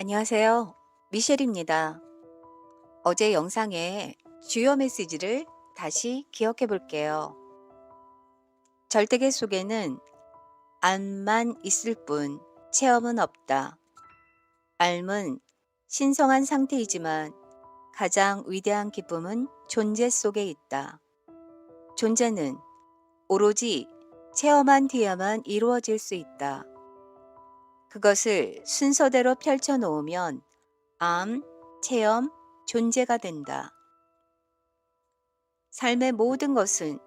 안녕하세요. 미셸입니다. 어제 영상의 주요 메시지를 다시 기억해 볼게요. 절대계 속에는 암만 있을 뿐 체험은 없다. 삶은 신성한 상태이지만 가장 위대한 기쁨은 존재 속에 있다. 존재는 오로지 체험한 뒤에만 이루어질 수 있다. 그것을 순서대로 펼쳐 놓으면 암, 체험, 존재가 된다. 삶의 모든 것은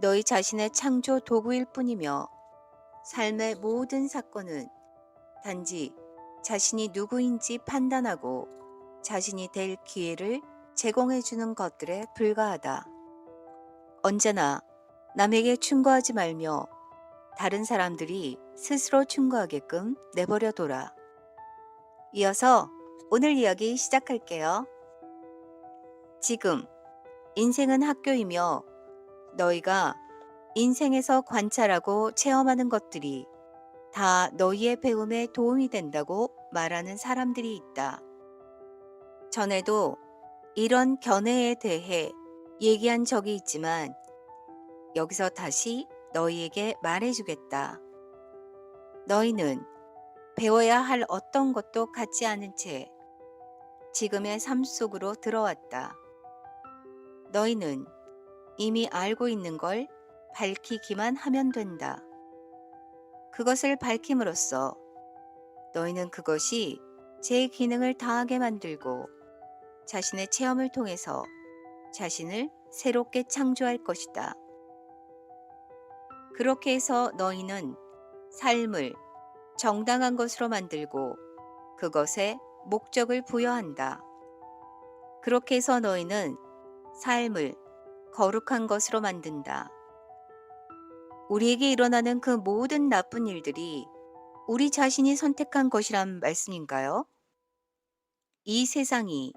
너희 자신의 창조 도구일 뿐이며 삶의 모든 사건은 단지 자신이 누구인지 판단하고 자신이 될 기회를 제공해 주는 것들에 불과하다. 언제나 남에게 충고하지 말며 다른 사람들이 스스로 충고하게끔 내버려 둬라. 이어서 오늘 이야기 시작할게요. 지금 인생은 학교이며 너희가 인생에서 관찰하고 체험하는 것들이 다 너희의 배움에 도움이 된다고 말하는 사람들이 있다. 전에도 이런 견해에 대해 얘기한 적이 있지만 여기서 다시 너희에게 말해주겠다. 너희는 배워야 할 어떤 것도 갖지 않은 채 지금의 삶 속으로 들어왔다. 너희는 이미 알고 있는 걸 밝히기만 하면 된다. 그것을 밝힘으로써 너희는 그것이 제 기능을 다하게 만들고 자신의 체험을 통해서 자신을 새롭게 창조할 것이다. 그렇게 해서 너희는 삶을 정당한 것으로 만들고 그것에 목적을 부여한다. 그렇게 해서 너희는 삶을 거룩한 것으로 만든다. 우리에게 일어나는 그 모든 나쁜 일들이 우리 자신이 선택한 것이란 말씀인가요? 이 세상이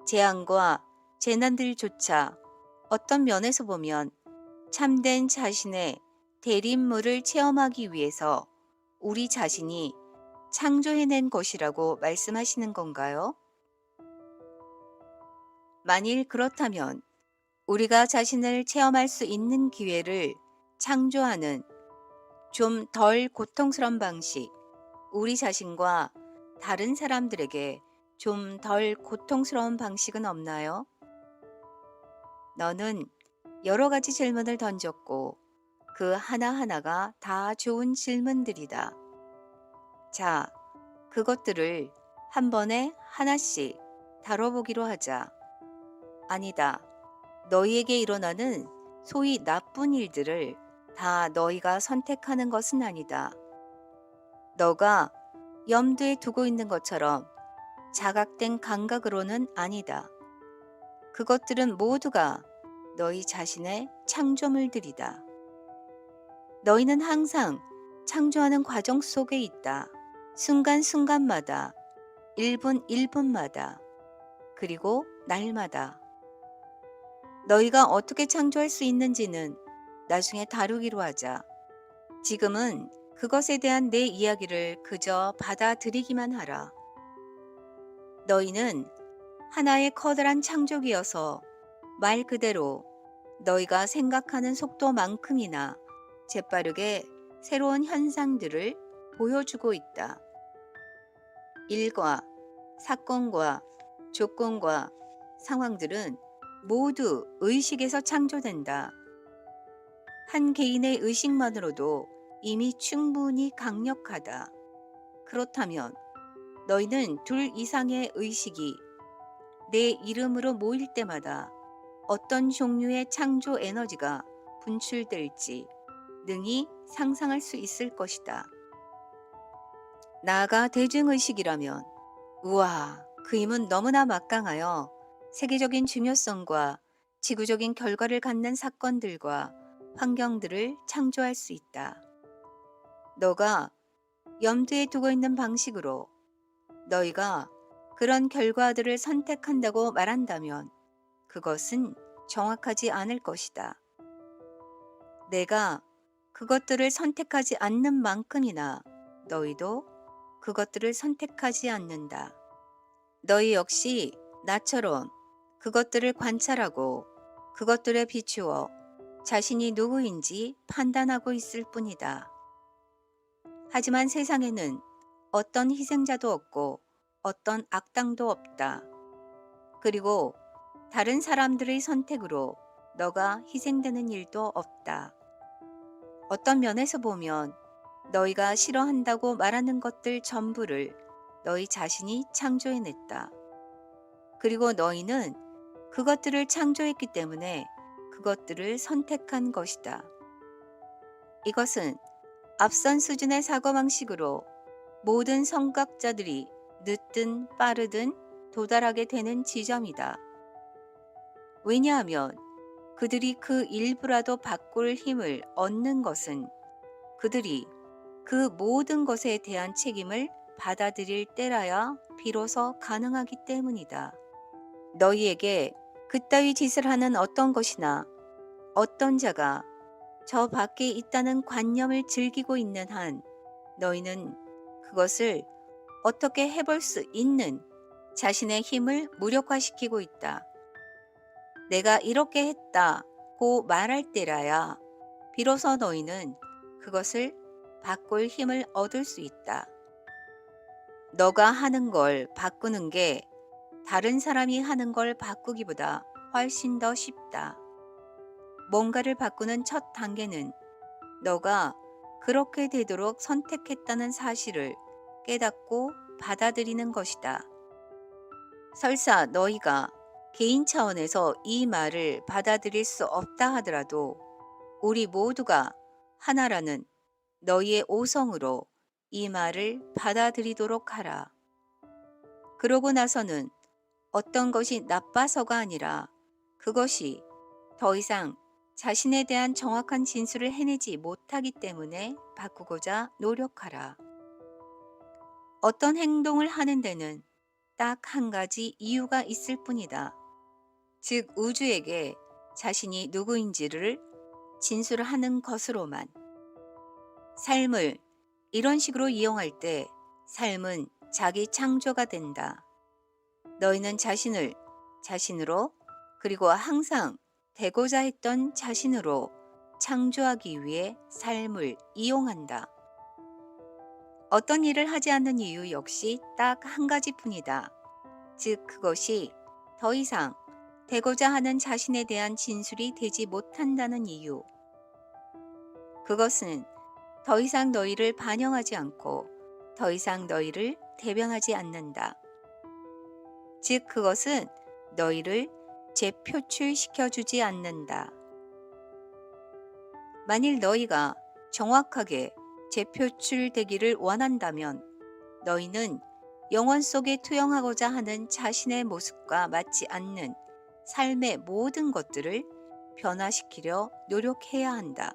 재앙과 재난들조차 어떤 면에서 보면 참된 자신의 대립물을 체험하기 위해서 우리 자신이 창조해낸 것이라고 말씀하시는 건가요? 만일 그렇다면 우리가 자신을 체험할 수 있는 기회를 창조하는 좀 덜 고통스러운 방식, 우리 자신과 다른 사람들에게 좀 덜 고통스러운 방식은 없나요? 너는 여러 가지 질문을 던졌고 그 하나하나가 다 좋은 질문들이다. 자, 그것들을 한 번에 하나씩 다뤄보기로 하자. 아니다. 너희에게 일어나는 소위 나쁜 일들을 다 너희가 선택하는 것은 아니다. 너가 염두에 두고 있는 것처럼 자각된 감각으로는 아니다. 그것들은 모두가 너희 자신의 창조물들이다. 너희는 항상 창조하는 과정 속에 있다. 순간순간마다, 1분 1분마다, 그리고 날마다. 너희가 어떻게 창조할 수 있는지는 나중에 다루기로 하자. 지금은 그것에 대한 내 이야기를 그저 받아들이기만 하라. 너희는 하나의 커다란 창조기여서 말 그대로 너희가 생각하는 속도만큼이나 재빠르게 새로운 현상들을 보여주고 있다. 일과 사건과 조건과 상황들은 모두 의식에서 창조된다. 한 개인의 의식만으로도 이미 충분히 강력하다. 그렇다면 너희는 둘 이상의 의식이 내 이름으로 모일 때마다 어떤 종류의 창조 에너지가 분출될지 능히 상상할 수 있을 것이다. 나아가 대중의식이라면 우와, 그 힘은 너무나 막강하여 세계적인 중요성과 지구적인 결과를 갖는 사건들과 환경들을 창조할 수 있다. 너가 염두에 두고 있는 방식으로 너희가 그런 결과들을 선택한다고 말한다면 그것은 정확하지 않을 것이다. 내가 그것들을 선택하지 않는 만큼이나 너희도 그것들을 선택하지 않는다. 너희 역시 나처럼 그것들을 관찰하고 그것들에 비추어 자신이 누구인지 판단하고 있을 뿐이다. 하지만 세상에는 어떤 희생자도 없고 어떤 악당도 없다. 그리고 다른 사람들의 선택으로 너가 희생되는 일도 없다. 어떤 면에서 보면 너희가 싫어한다고 말하는 것들 전부를 너희 자신이 창조해냈다. 그리고 너희는 그것들을 창조했기 때문에 그것들을 선택한 것이다. 이것은 앞선 수준의 사고방식으로 모든 선각자들이 늦든 빠르든 도달하게 되는 지점이다. 왜냐하면 그들이 그 일부라도 바꿀 힘을 얻는 것은 그들이 그 모든 것에 대한 책임을 받아들일 때라야 비로소 가능하기 때문이다. 너희에게 그따위 짓을 하는 어떤 것이나 어떤 자가 저 밖에 있다는 관념을 즐기고 있는 한 너희는 그것을 어떻게 해볼 수 있는 자신의 힘을 무력화시키고 있다. 내가 이렇게 했다고 말할 때라야 비로소 너희는 그것을 바꿀 힘을 얻을 수 있다. 너가 하는 걸 바꾸는 게 다른 사람이 하는 걸 바꾸기보다 훨씬 더 쉽다. 뭔가를 바꾸는 첫 단계는 너가 그렇게 되도록 선택했다는 사실을 깨닫고 받아들이는 것이다. 설사 너희가 개인 차원에서 이 말을 받아들일 수 없다 하더라도 우리 모두가 하나라는 너희의 오성으로 이 말을 받아들이도록 하라. 그러고 나서는 어떤 것이 나빠서가 아니라 그것이 더 이상 자신에 대한 정확한 진술을 해내지 못하기 때문에 바꾸고자 노력하라. 어떤 행동을 하는 데는 딱 한 가지 이유가 있을 뿐이다. 즉 우주에게 자신이 누구인지를 진술하는 것으로만. 삶을 이런 식으로 이용할 때 삶은 자기 창조가 된다. 너희는 자신을 자신으로 그리고 항상 되고자 했던 자신으로 창조하기 위해 삶을 이용한다. 어떤 일을 하지 않는 이유 역시 딱 한 가지뿐이다. 즉 그것이 더 이상 되고자 하는 자신에 대한 진술이 되지 못한다는 이유. 그것은 더 이상 너희를 반영하지 않고 더 이상 너희를 대변하지 않는다. 즉 그것은 너희를 재표출시켜주지 않는다. 만일 너희가 정확하게 재표출되기를 원한다면 너희는 영원 속에 투영하고자 하는 자신의 모습과 맞지 않는 삶의 모든 것들을 변화시키려 노력해야 한다.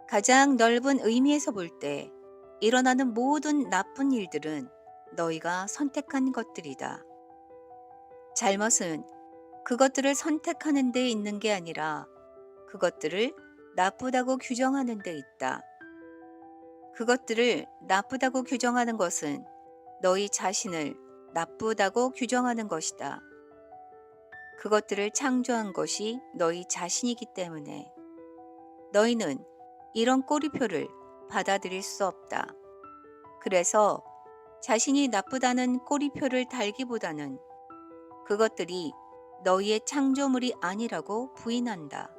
가장 넓은 의미에서 볼 때 일어나는 모든 나쁜 일들은 너희가 선택한 것들이다. 잘못은 그것들을 선택하는 데 있는 게 아니라 그것들을 나쁘다고 규정하는 데 있다. 그것들을 나쁘다고 규정하는 것은 너희 자신을 나쁘다고 규정하는 것이다. 그것들을 창조한 것이 너희 자신이기 때문에 너희는 이런 꼬리표를 받아들일 수 없다. 그래서 자신이 나쁘다는 꼬리표를 달기보다는 그것들이 너희의 창조물이 아니라고 부인한다.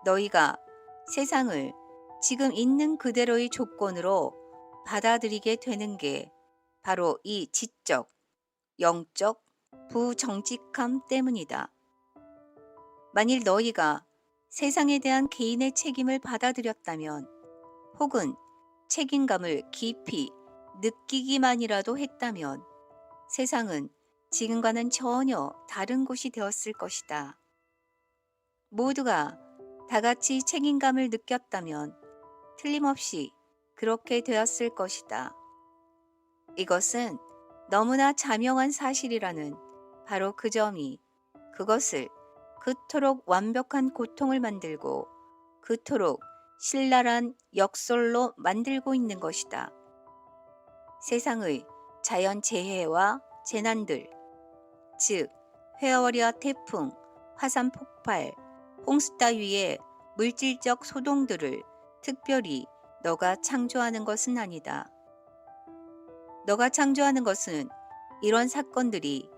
너희가 세상을 지금 있는 그대로의 조건으로 받아들이게 되는 게 바로 이 지적, 영적, 부정직함 때문이다. 만일 너희가 세상에 대한 개인의 책임을 받아들였다면 혹은 책임감을 깊이 느끼기만이라도 했다면 세상은 지금과는 전혀 다른 곳이 되었을 것이다. 모두가 다 같이 책임감을 느꼈다면 틀림없이 그렇게 되었을 것이다. 이것은 너무나 자명한 사실이라는 바로 그 점이 그것을 그토록 완벽한 고통을 만들고 그토록 신랄한 역설로 만들고 있는 것이다. 세상의 자연 재해와 재난들, 즉 회오리와 태풍, 화산 폭발, 홍수 따위의 물질적 소동들을 특별히 너가 창조하는 것은 아니다. 너가 창조하는 것은 이런 사건들이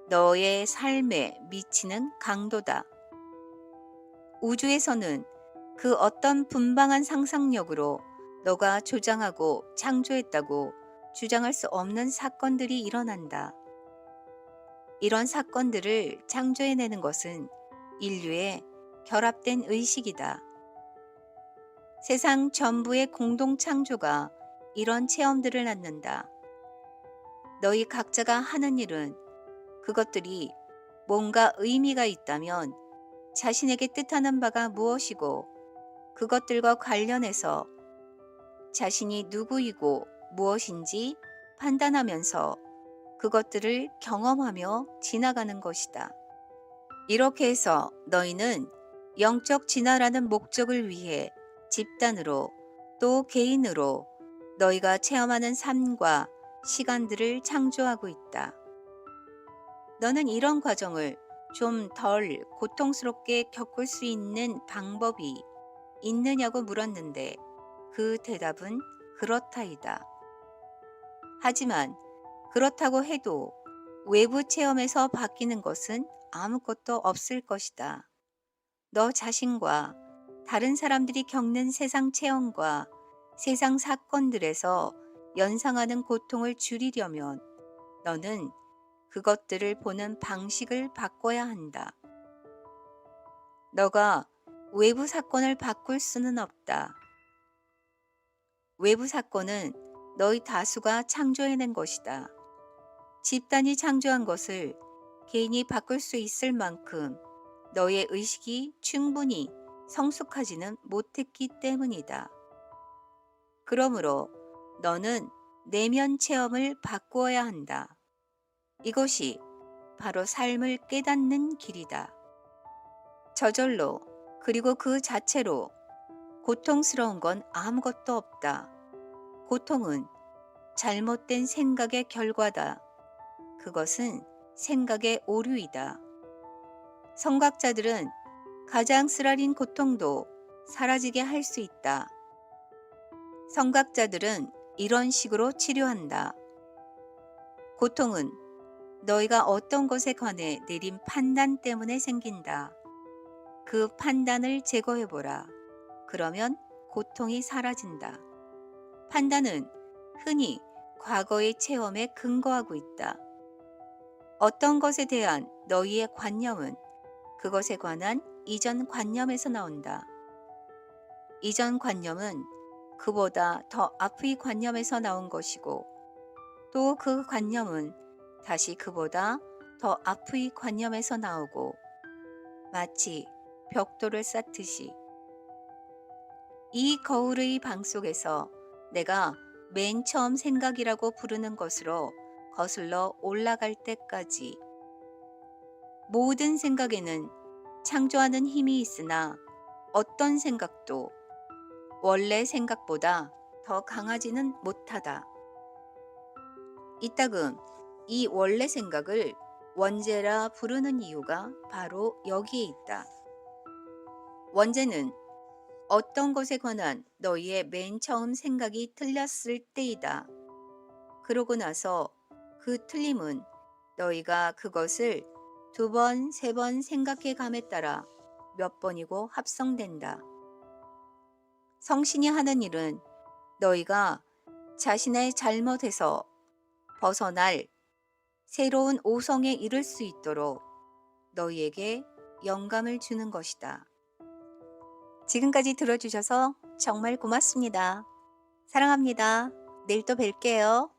너의 삶에 미치는 강도다. 우주에서는 그 어떤 분방한 상상력으로 너가 조장하고 창조했다고 주장할 수 없는 사건들이 일어난다. 이런 사건들을 창조해내는 것은 인류의 결합된 의식이다. 세상 전부의 공동 창조가 이런 체험들을 낳는다. 너희 각자가 하는 일은 그것들이 뭔가 의미가 있다면 자신에게 뜻하는 바가 무엇이고 그것들과 관련해서 자신이 누구이고 무엇인지 판단하면서 그것들을 경험하며 지나가는 것이다. 이렇게 해서 너희는 영적 진화라는 목적을 위해 집단으로 또 개인으로 너희가 체험하는 삶과 시간들을 창조하고 있다. 너는 이런 과정을 좀 덜 고통스럽게 겪을 수 있는 방법이 있느냐고 물었는데 그 대답은 그렇다이다. 하지만 그렇다고 해도 외부 체험에서 바뀌는 것은 아무것도 없을 것이다. 너 자신과 다른 사람들이 겪는 세상 체험과 세상 사건들에서 연상하는 고통을 줄이려면 너는 그것들을 보는 방식을 바꿔야 한다. 너가 외부 사건을 바꿀 수는 없다. 외부 사건은 너희 다수가 창조해낸 것이다. 집단이 창조한 것을 개인이 바꿀 수 있을 만큼 너의 의식이 충분히 성숙하지는 못했기 때문이다. 그러므로 너는 내면 체험을 바꾸어야 한다. 이것이 바로 삶을 깨닫는 길이다. 저절로 그리고 그 자체로 고통스러운 건 아무것도 없다. 고통은 잘못된 생각의 결과다. 그것은 생각의 오류이다. 성각자들은 가장 쓰라린 고통도 사라지게 할 수 있다. 성각자들은 이런 식으로 치료한다. 고통은 너희가 어떤 것에 관해 내린 판단 때문에 생긴다. 그 판단을 제거해보라. 그러면 고통이 사라진다. 판단은 흔히 과거의 체험에 근거하고 있다. 어떤 것에 대한 너희의 관념은 그것에 관한 이전 관념에서 나온다. 이전 관념은 그보다 더 앞의 관념에서 나온 것이고 또 그 관념은 다시 그보다 더 앞의 관념에서 나오고 마치 벽돌을 쌓듯이 이 거울의 방 속에서 내가 맨 처음 생각이라고 부르는 것으로 거슬러 올라갈 때까지 모든 생각에는 창조하는 힘이 있으나 어떤 생각도 원래 생각보다 더 강하지는 못하다. 이따금 이 원래 생각을 원죄라 부르는 이유가 바로 여기에 있다. 원죄는 어떤 것에 관한 너희의 맨 처음 생각이 틀렸을 때이다. 그러고 나서 그 틀림은 너희가 그것을 2번, 3번 생각해 감에 따라 몇 번이고 합성된다. 성신이 하는 일은 너희가 자신의 잘못에서 벗어날 새로운 오성에 이를 수 있도록 너희에게 영감을 주는 것이다. 지금까지 들어주셔서 정말 고맙습니다. 사랑합니다. 내일 또 뵐게요.